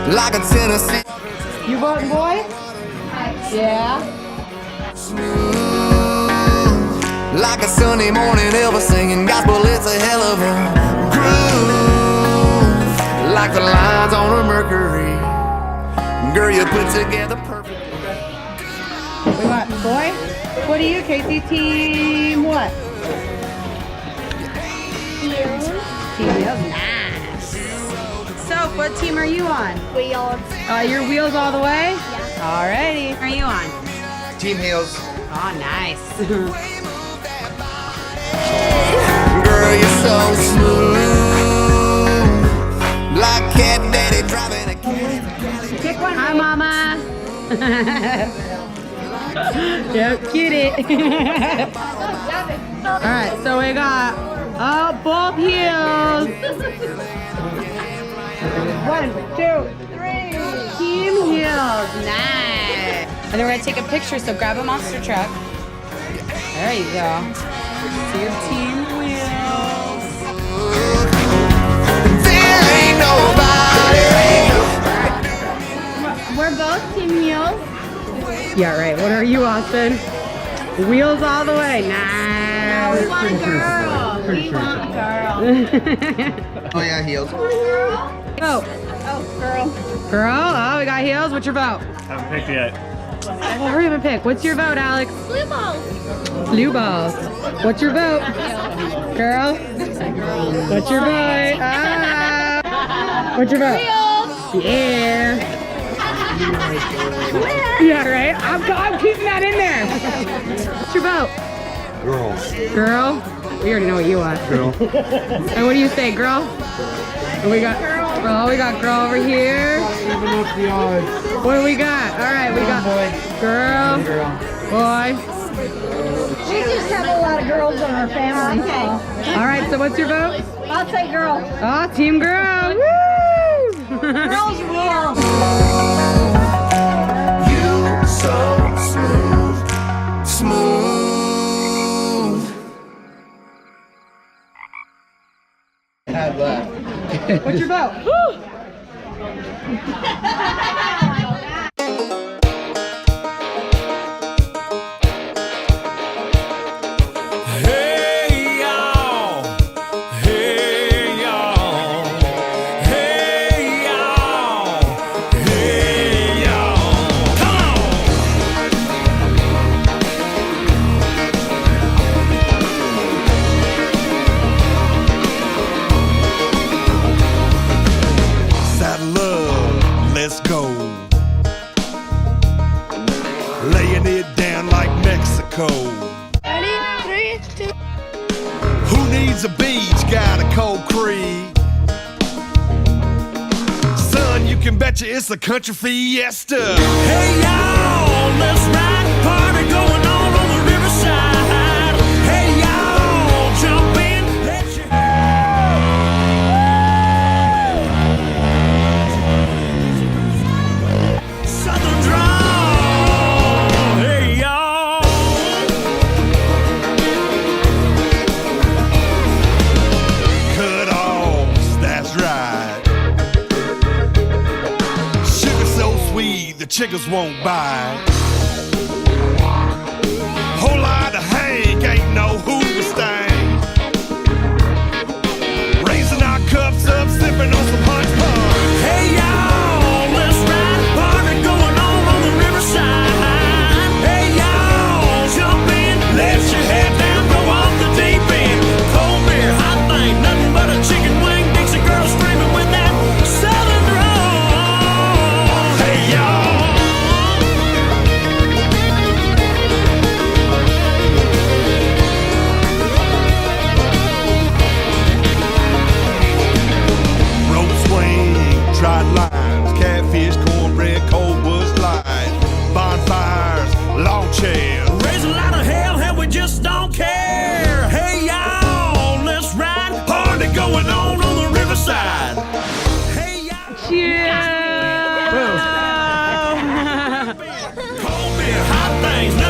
Like a Tennessee. You voting, boy? Yeah. Like a Sunday morning Elvis singing gospel, it's a hell of a groove. Like the lines on a Mercury, girl, you put together perfect. We got boy. What are you, Casey? Team what? Heels. Team Wheels. Nice. So, what team are you on? Wheels. Your wheels all the way? Yeah. Alrighty. Are you on? Team Heels. Oh, nice. Girl, you're so smooth. Like Cat Daddy driving a cat. Pick one. Hi, Mama. Yep, cutie. Alright, so we got both heels. 1, 2, 3. Team heels. Nice. And then we're going to take a picture, so grab a monster truck. There you go. See your team wheels. There ain't nobody. We're both team heels. Yeah, right. What are you, Austin? Wheels all the way. Nice. We want a girl. We want a girl. Oh yeah, Heels. Oh, Oh, girl. girl. Oh, we got heels. What's your vote? Haven't picked yet. Oh, hurry up and pick. What's your vote, Alex? Blue balls. Blue balls. What's your vote? Girl. What's your vote? Ah. What's your vote? Yeah. Yeah, right? I'm keeping that in there. What's your vote? Girl. Girl? We already know what you want. Girl. And what do you say, girl? And we got girl. We got girl over here. Even up the odds. What do we got? All right, we got girl, boy. We just have a lot of girls in our family. Okay. All right, so what's your vote? I'll say girl. Oh, team girl. Woo! Girls rule. You so smooth, smooth. Had left. What's your vote? Hey y'all, hey y'all, hey y'all, hey y'all. Come on. Saddle up, let's go. Laying it down like Mexico. Ready? 3, 2. Who needs a beach? Got a cold creek. Son, you can betcha it's a country fiesta. Hey y'all, let's ride. Party going on the riverside. Hey y'all, jump in, let your Southern drawl. Hey y'all. Cut-offs, that's right. Sugar so sweet, the chickens won't bite. Whole lot of Hank, ain't no hoover stain. Raising our cups up, sipping on some punch punch. Hey y'all, let's ride. Party going on the riverside. Hey y'all, jump in, let your head down, go off the deep end. Cold beer, hot thing, nothing but a chicken wing. Dixie girl screaming with that southern drawl. Hey y'all. things.